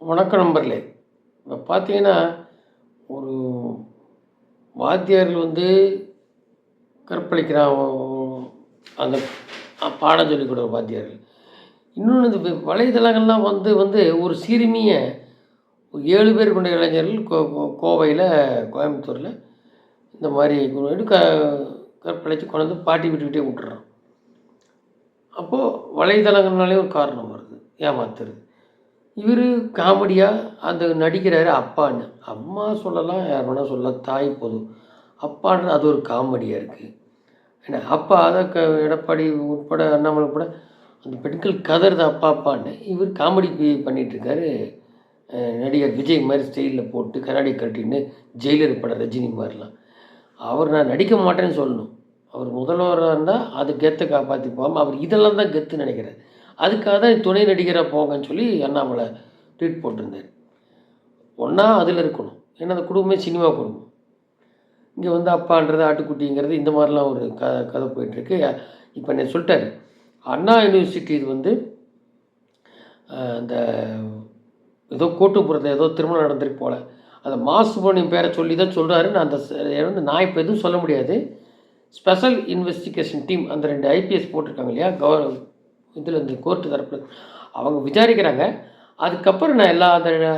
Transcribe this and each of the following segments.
வணக்கம் நண்பர்களே. இப்போ பார்த்தீங்கன்னா, ஒரு வாத்தியார்கள் கற்பழிக்கிறான் அந்த பாடம் சொல்லிக் கொடுக்குற வாத்தியார்கள். இன்னொன்று இந்த வலைதளங்கள்லாம் வந்து வந்து ஒரு சிறுமிய 7 பேர் கொண்ட இளைஞர்கள் கோவையில், கோயம்புத்தூரில் இந்த மாதிரி கற்பழித்து கொண்டு வந்து பாட்டி விட்டுக்கிட்டே விட்டுறான். அப்போது வலைதளங்கள்னாலே ஒரு காரணம் வருது, ஏமாத்துறது. இவர் காமெடியாக அந்த நடிக்கிறாரு அப்பான்னு. அம்மா சொல்லலாம், யார் வேணால் சொல்லலாம், தாய் பொதும். அப்பான்னு அது ஒரு காமெடியாக இருக்குது. ஏன்னா அப்பா அதை எடப்பாடி உட்பட, அண்ணாமலை உட்பட அந்த பெண்கள் கதறது அப்பா அப்பான்னு. இவர் காமெடி பண்ணிகிட்ருக்காரு. நடிகர் விஜய் மாதிரி ஸ்டைலில் போட்டு கண்ணாடி கட்டின்னு ஜெயிலர் படம் ரஜினி மாதிரிலாம். அவர் நான் நடிக்க மாட்டேன்னு சொல்லணும். அவர் முதல்வராக இருந்தால் அது கெத்தை காப்பாற்றி போகாமல் அவர் இதெல்லாம் தான் கெத்துன்னு நினைக்கிறார். அதுக்காக தான் துணை நடிகராக போங்கன்னு சொல்லி அண்ணாமலை ட்வீட் போட்டிருந்தார். ஒன்றா அதில் இருக்கணும். ஏன்னா அந்த குடும்பமே சினிமா குடும்பம். இங்கே அப்பான்றது ஆட்டுக்குட்டிங்கிறது இந்த மாதிரிலாம் ஒரு கதை போயிட்டுருக்கு. இப்போ நான் சொல்லிட்டாரு, அண்ணா யூனிவர்சிட்டி இது அந்த ஏதோ கோட்டுப்புறத்தில் ஏதோ திருமணம் நடந்திருக்கு போல். அந்த மாசுபணியும் பேரை சொல்லி தான் சொல்கிறாரு. நான் நான் இப்போ எதுவும் சொல்ல முடியாது. ஸ்பெஷல் இன்வெஸ்டிகேஷன் டீம் அந்த 2 ஐபிஎஸ் போட்டிருக்காங்க இல்லையா, இதில் இந்த கோர்ட்டு தரப்பில் அவங்க விசாரிக்கிறாங்க. அதுக்கப்புறம் நான் எல்லா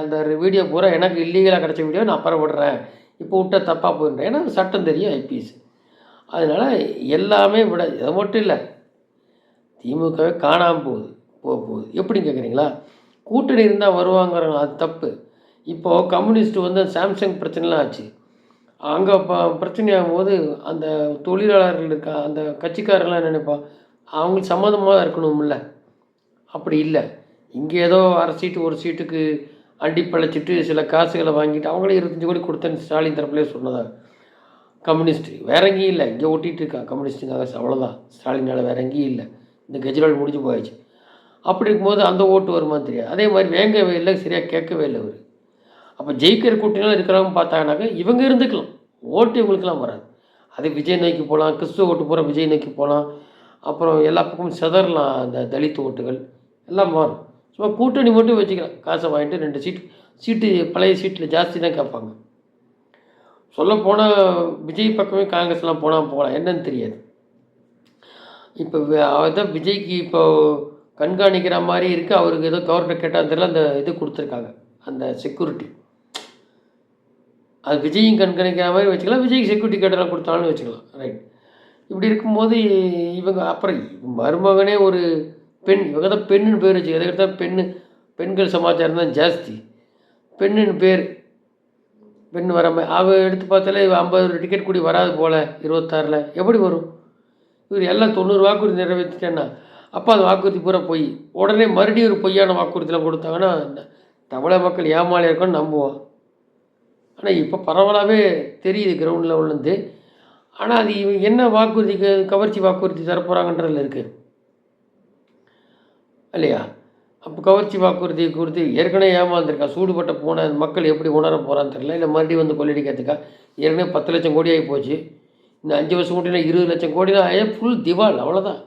அந்த வீடியோ பூரா எனக்கு இல்லீகலாக கிடச்ச வீடியோ நான் அப்புறம் விடுறேன், இப்போ விட்டால் தப்பாக போயிடுறேன். ஏன்னா சட்டம் தெரியும் ஐபிஎஸ். அதனால் எல்லாமே விட இதை மட்டும் இல்லை, திமுகவே காணாமல் போகுது. எப்படின்னு கேட்குறீங்களா? கூட்டணி இருந்தால் வருவாங்கிறாங்க, அது தப்பு. இப்போது கம்யூனிஸ்ட்டு சாம்சங் பிரச்சனைலாம் ஆச்சு. அங்கே பிரச்சனையாகும் போது அந்த தொழிலாளர்கள் இருக்கா, அந்த கட்சிக்காரங்களாம் நினைப்பான் அவங்களுக்கு சம்மந்தமாக தான் இருக்கணும்ல. அப்படி இல்லை. இங்கே ஏதோ அரை சீட்டு ஒரு சீட்டுக்கு அண்டி பழைச்சிட்டு சில காசுகளை வாங்கிட்டு அவங்களே 25 கோடி கொடுத்தேன்னு ஸ்டாலின் தரப்புலேயே சொன்னதா கம்யூனிஸ்ட்டு. வேற எங்கேயும் இல்லை, இங்கே ஓட்டிகிட்டு இருக்கா கம்யூனிஸ்ட்டுக்காக. அவ்வளோதான், ஸ்டாலினால் வேற எங்கேயும் இல்லை. இந்த கெஜ்ரிவால் முடிஞ்சு போயிடுச்சு. அப்படி இருக்கும்போது அந்த ஓட்டு வருமா தெரியாது. அதே மாதிரி வேங்கவே இல்லை, சரியாக கேட்கவே இல்லை அவர். அப்போ ஜெயிக்கிற கூட்டணிலாம் இருக்கிறவங்க பார்த்தாங்கனாக்க இவங்க இருந்துக்கலாம், ஓட்டு இவங்களுக்கெல்லாம் வராது. அது விஜய் நோக்கி போகலாம், கிறிஸ்துவ ஓட்டு போகிற விஜய் நோக்கி போகலாம். அப்புறம் எல்லா பக்கமும் செதறலாம், அந்த தலித் ஓட்டுகள் எல்லாம் மாறும். சும்மா கூட்டணி மட்டும் வச்சுக்கலாம். காசை வாங்கிட்டு 2 சீட்டு பழைய சீட்டில் ஜாஸ்தி தான் கேட்பாங்க. சொல்லப்போனால் விஜய் பக்கமே காங்கிரஸ்லாம் போகலாம், என்னன்னு தெரியாது. இப்போ அதான் விஜய்க்கு இப்போ கண்காணிக்கிற மாதிரி இருக்குது. அவருக்கு ஏதோ கவர்னர் கேட்டால் தெரியல, அந்த இது கொடுத்துருக்காங்க, அந்த செக்யூரிட்டி. அது விஜயும் கண்காணிக்கிற மாதிரி வச்சுக்கலாம், விஜய்க்கு செக்யூரிட்டி கேட்டெல்லாம் கொடுத்தாலும் வச்சுக்கலாம். ரைட். இப்படி இருக்கும்போது இவங்க அப்புறம் மருமகனே ஒரு பெண், இவங்க தான் பெண்ணுன்னு பேர் வச்சு, எதை எடுத்தால் பெண்கள் சமாச்சாரம் தான் ஜாஸ்தி. பெண்ணுன்னு பேர், பெண் வர மாதிரி அவள் எடுத்து பார்த்தாலே 50 டிக்கெட் கூடி வராது போல் 26 எப்படி வரும்? இவர் எல்லாம் 90 வாக்குறுதி நிறைவேற்றிட்டேன்னா அப்போ அந்த வாக்குறுதி பூரா போய் உடனே மறுபடியும் ஒரு பொய்யான வாக்குறுதிலாம் கொடுத்தாங்கன்னா தமிழக மக்கள் ஏமாளியாக இருக்குன்னு நம்புவோம். ஆனால் இப்போ பரவலாகவே தெரியுது கிரவுண்ட் லெவல்லேருந்து. ஆனால் அது என்ன வாக்குறுதிக்கு கவர்ச்சி வாக்குறுதி தரப்போகிறாங்கன்றதில் இருக்குது இல்லையா? அப்போ கவர்ச்சி வாக்குறுதி கொடுத்து ஏற்கனவே ஏமாந்துருக்கா, சூடுபட்ட போன மக்கள் எப்படி உணர போகிறான்னு தெரியல. இல்லை மறுபடியும் கொள்ளையடிக்கிறதுக்கா? ஏற்கனவே 10 லட்சம் கோடி ஆகி போச்சு. இந்த 5 வருஷம் கூட்டினா 20 லட்சம் கோடி தான். ஃபுல் திவால், அவ்வளோதான்.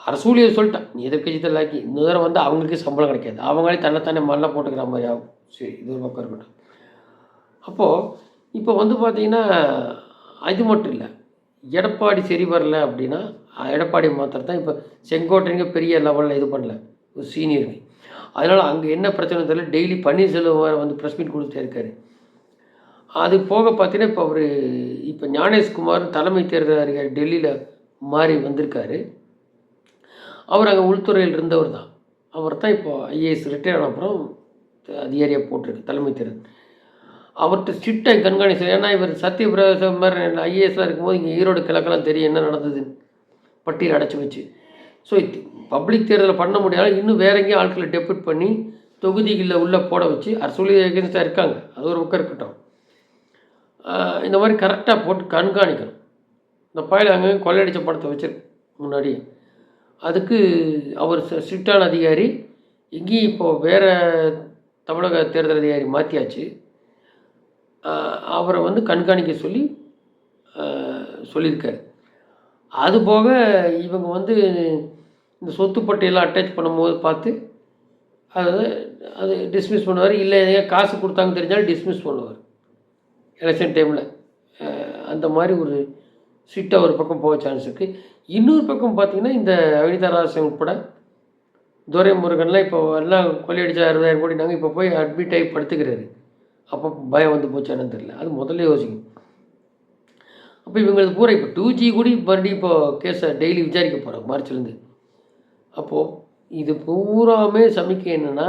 அரசு ஊழியர் சொல்லிட்டான், நீ எதிர்கட்சி தள்ளாக்கி இந்த தடவை அவங்களுக்கு சம்பளம் கிடைக்காது, அவங்களே தன்னைத்தானே மண்ணை போட்டுக்கிற மாதிரி ஆகும். சரி, இது ஒரு பக்கம் இருக்கட்டும். அப்போது இப்போ பார்த்தீங்கன்னா அது மட்டும் இல்லை, எடப்பாடி சரி வரல அப்படின்னா எடப்பாடி மாத்திரம் தான். இப்போ செங்கோட்டைங்க பெரிய லெவலில் இது பண்ணல, ஒரு சீனியருக்கு. அதனால் அங்கே என்ன பிரச்சனை தெரியல. டெய்லி பன்னீர்செல்வம் ப்ரெஸ் மீட் கொடுத்துட்டே இருக்காரு. அது போக பார்த்தீங்கன்னா இப்போ ஞானேஷ்குமார் தலைமை தேர்தல் அதிகாரி டெல்லியில் மாறி வந்திருக்காரு. அவர் அங்கே உள்துறையில் இருந்தவர் தான். அவர் தான் இப்போ ஐஏஎஸ் ரிட்டையர் ஆன அப்புறம் அதிகாரியாக போட்டிருக்கு தலைமை தேர்தல். அவர்கிட்ட ஸ்ட்ரிக்டாக கண்காணிச்சு. ஏன்னா இவர் சத்யபிரகாசம் மாதிரி ஐஏஎஸ்லாம் இருக்கும்போது இங்கே ஈரோடு கிழக்கெல்லாம் தெரியும் என்ன நடந்ததுன்னு, பட்டியல் அடைச்சி வச்சு. ஸோ பப்ளிக் தேர்தலில் பண்ண முடியாது, இன்னும் வேற எங்கேயும் ஆட்களை டெப்யூட் பண்ணி தொகுதிகளில் உள்ளே போட வச்சு அரசு ஏகென்ஸ்டாக இருக்காங்க. அது ஒரு பக்கம் இருக்கட்டும். இந்த மாதிரி கரெக்டாக போட்டு கண்காணிக்கணும். இந்த பயில அங்கே கொள்ளையடிச்ச படத்தை வச்சிருக்கு முன்னாடி. அதுக்கு அவர் ஸ்ட்ரிக்டான அதிகாரி. எங்கேயும் இப்போது வேறு தமிழக தேர்தல் அதிகாரி மாற்றியாச்சு. அவரை கண்காணிக்க சொல்லி சொல்லியிருக்காரு. அதுபோக இவங்க இந்த சொத்து பட்டியலாம் அட்டாச் பண்ணும்போது பார்த்து அதாவது அது டிஸ்மிஸ் பண்ணுவார். இல்லை காசு கொடுத்தாங்க தெரிஞ்சாலும் டிஸ்மிஸ் பண்ணுவார் எலெக்ஷன் டைமில். அந்த மாதிரி ஒரு ஸ்ட்ரிக்டாக ஒரு பக்கம் போக சான்ஸ் இருக்குது. இன்னொரு பக்கம் பார்த்திங்கன்னா இந்த அவினிதா ராஜசிங் உட்பட துரைமுருகன்லாம் இப்போ எல்லாம் கொள்ளையடிச்சா 60,000 கோடினாங்க. இப்போ போய் அட்மிட் ஆகி படுத்துக்கிறாரு. அப்போ பயம் வந்து போச்சானு தெரியல. அது முதல்ல யோசிக்கும். அப்போ இவங்களுக்கு பூரா இப்போ 2G கூட மறுபடியும் இப்போ கேஸை டெய்லி விசாரிக்க போகிறாங்க மார்ச்லேருந்து. அப்போது இது பூராமே சமிக்கை என்னென்னா,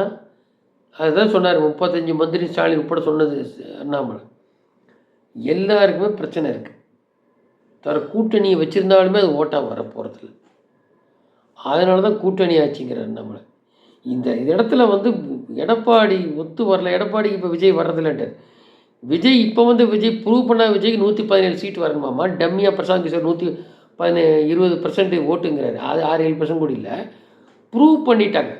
அதுதான் சொன்னார் 35 மந்திரி ஸ்டாலின் உட்பட சொன்னது அண்ணாமலை. எல்லாருக்குமே பிரச்சனை இருக்குது. தவிர கூட்டணியை வச்சுருந்தாலுமே அது ஓட்டாக வர போகிறதில்ல. அதனால தான் கூட்டணி ஆச்சுங்கிற அண்ணாமலை. இந்த இடத்துல வந்து எடப்பாடி ஒத்து வரல. எடப்பாடிக்கு இப்போ விஜய் வர்றதில்லன்றார். விஜய் இப்போ வந்து விஜய் ப்ரூவ் பண்ணால் விஜய்க்கு 117 சீட் வரணுமாம்மா. டம்மியாக பிரசாந்த் கிஷோர் 20% ஓட்டுங்கிறாரு. அது 6-7% கூட இல்லை. ப்ரூவ் பண்ணிட்டாங்க.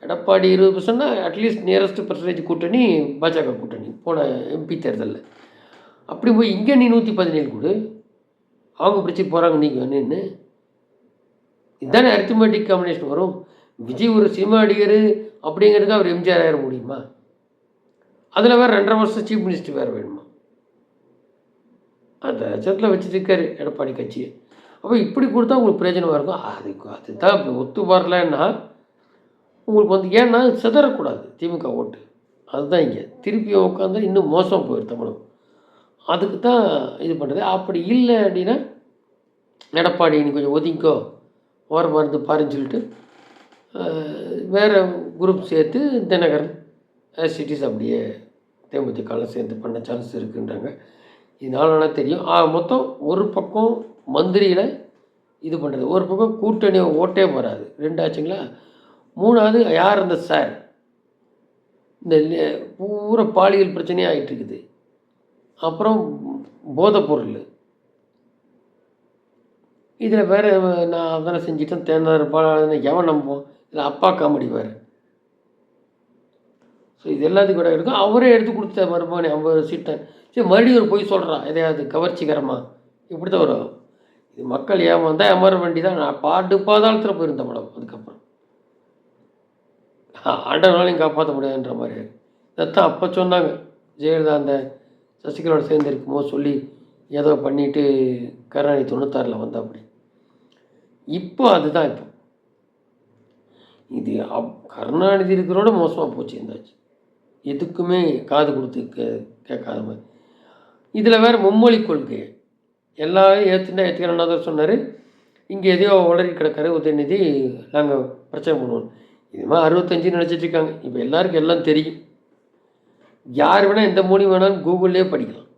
எடப்பாடி 20%னா அட்லீஸ்ட் நியரஸ்ட் பர்சன்டேஜ் கூட்டணி பாஜக கூட்டணி போன எம்பி தேர்தலில். அப்படி போய் இங்கே நீ 117 கொடு, அவங்க பிடிச்சி போகிறாங்க நீங்கள் நின்று. இதுதானே அரித்மெட்டிக் காம்பினேஷன் வரும். விஜய் ஒரு சினிமா நடிகர் அப்படிங்கிறதுக்கு அவர் எம்ஜிஆர் ஆயிட முடியுமா? அதில் வேறு 2.5 வருஷம் சீஃப் மினிஸ்டர் வேறு வேணுமா? அந்த லட்சத்தில் வச்சுட்டு இருக்காரு எடப்பாடி கட்சியை. அப்போ இப்படி கொடுத்தா உங்களுக்கு பிரயோஜனமாக இருக்கும். அதுதான் இப்போ ஒத்து வரலன்னா உங்களுக்கு வந்து ஏன்னா சிதறக்கூடாது திமுக ஓட்டு. அதுதான் இங்கே திருப்பி உட்காந்தா இன்னும் மோசமாக போயிடும் தமிழகம். அதுக்கு தான் இது பண்ணுறது. அப்படி இல்லை அப்படின்னா எடப்பாடி நீ கொஞ்சம் ஒதுங்கிக்கோ, ஓரமாக இருந்து பாருன்னு சொல்லிட்டு வேறு குரூப் சேர்த்து தினகரன் சிட்டிஸ் அப்படியே தேமுதிகலாம் சேர்ந்து பண்ண சான்ஸ் இருக்குன்றாங்க. இதனால தெரியும். மொத்தம் ஒரு பக்கம் மந்திரியில் இது பண்ணுறது, ஒரு பக்கம் கூட்டணி ஓட்டே வராது. 2 ஆச்சுங்களா. 3வது யார் அந்த சார் இந்த பூரா பாலியல் பிரச்சனையாக ஆகிட்டு இருக்குது. அப்புறம் போதைப்பொருள் இதில் வேறு நான் அதனை செஞ்சுட்டேன் தேர்ந்தார் எவன் நம்புவோம். இதில் அப்பா காமெடி வேறு. ஸோ இது எல்லாத்துக்கும் கூட இருக்கும். அவரே எடுத்து கொடுத்த மறுபடி 50 சீட்டை சரி மறுபடியும் ஒரு போய் சொல்கிறான் எதையாவது கவர்ச்சிகரமாக. இப்படி தான் வரும். இது மக்கள் ஏமாந்தால் ஏமாற வேண்டி தான். நான் பாதாளத்தில் போயிருந்தேன் மேடம். அதுக்கப்புறம் ஆண்டவனாலையும் காப்பாற்ற முடியாதுன்ற மாதிரி. இதைத்தான் அப்போ சொன்னாங்க ஜெயலலிதா அந்த சசிகலாவோட சேர்ந்து இருக்கும்போது சொல்லி ஏதோ பண்ணிவிட்டு கருணாநிதி 96ல் வந்தா அப்படி. இப்போ அதுதான் இப்போ இது கருணாநிதி இருக்கிறோட மோசமாக போச்சு இருந்தாச்சு. எதுக்குமே காது கொடுத்து கேட்காத மாதிரி. இதில் வேறு மும்மொழி கொள்கை எல்லாரும் ஏற்றுக்கிறேன்னா தான் சொன்னார். இங்கே எதையோ உளறி கிடக்காரு உதயநிதி. நாங்கள் பிரச்சனை பண்ணுவோம். இது மாதிரி 65 நினச்சிட்ருக்காங்க. இப்போ எல்லாருக்கும் எல்லாம் தெரியும். யார் வேணால் எந்த மொழி வேணாலும் கூகுள்லேயே படிக்கலாம்.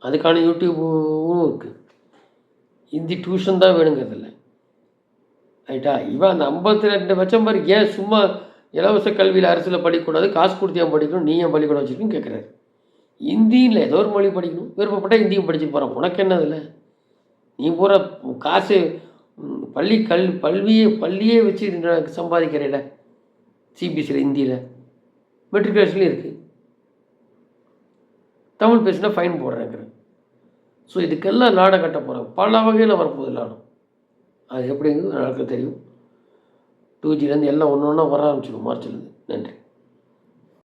அதுக்கான யூடியூபும் இருக்குது. ஹிந்தி டியூஷன் தான் வேணுங்கிறதில்ல. ரைட்டா. இவன் அந்த 52 லட்சம் பேர் ஏன் சும்மா இலவச கல்வியில் அரசில் படிக்கக்கூடாது, காசு கொடுத்தியா படிக்கணும், நீ ஏன் பள்ளிக்கூடம் வச்சுருக்குன்னு கேட்குறாரு. ஹிந்தியில் ஏதோ ஒரு மொழி படிக்கணும், விருப்பப்பட்டால் ஹிந்தியும் படிச்சு போகிறான். உனக்கு என்ன அதில்? நீ பூரா காசு பள்ளியே வச்சு சம்பாதிக்கிறேல. சிபிஎஸ்சியில் ஹிந்தியில் மெட்ரிகுலேஷன்லேயும் இருக்குது. தமிழ் பேசினா ஃபைன் போடுறேங்கிறேன். ஸோ இதுக்கெல்லாம் நாடகம் கட்ட போகிறாங்க. பல வகையில் வரப்போகுது நாடம். அது எப்படிங்கிறது எனக்கு தெரியும். 2Gலேருந்து எல்லாம் ஒன்று ஒன்றா வர ஆரம்பிச்சிடும் மார்ச்லேருந்து. நன்றி.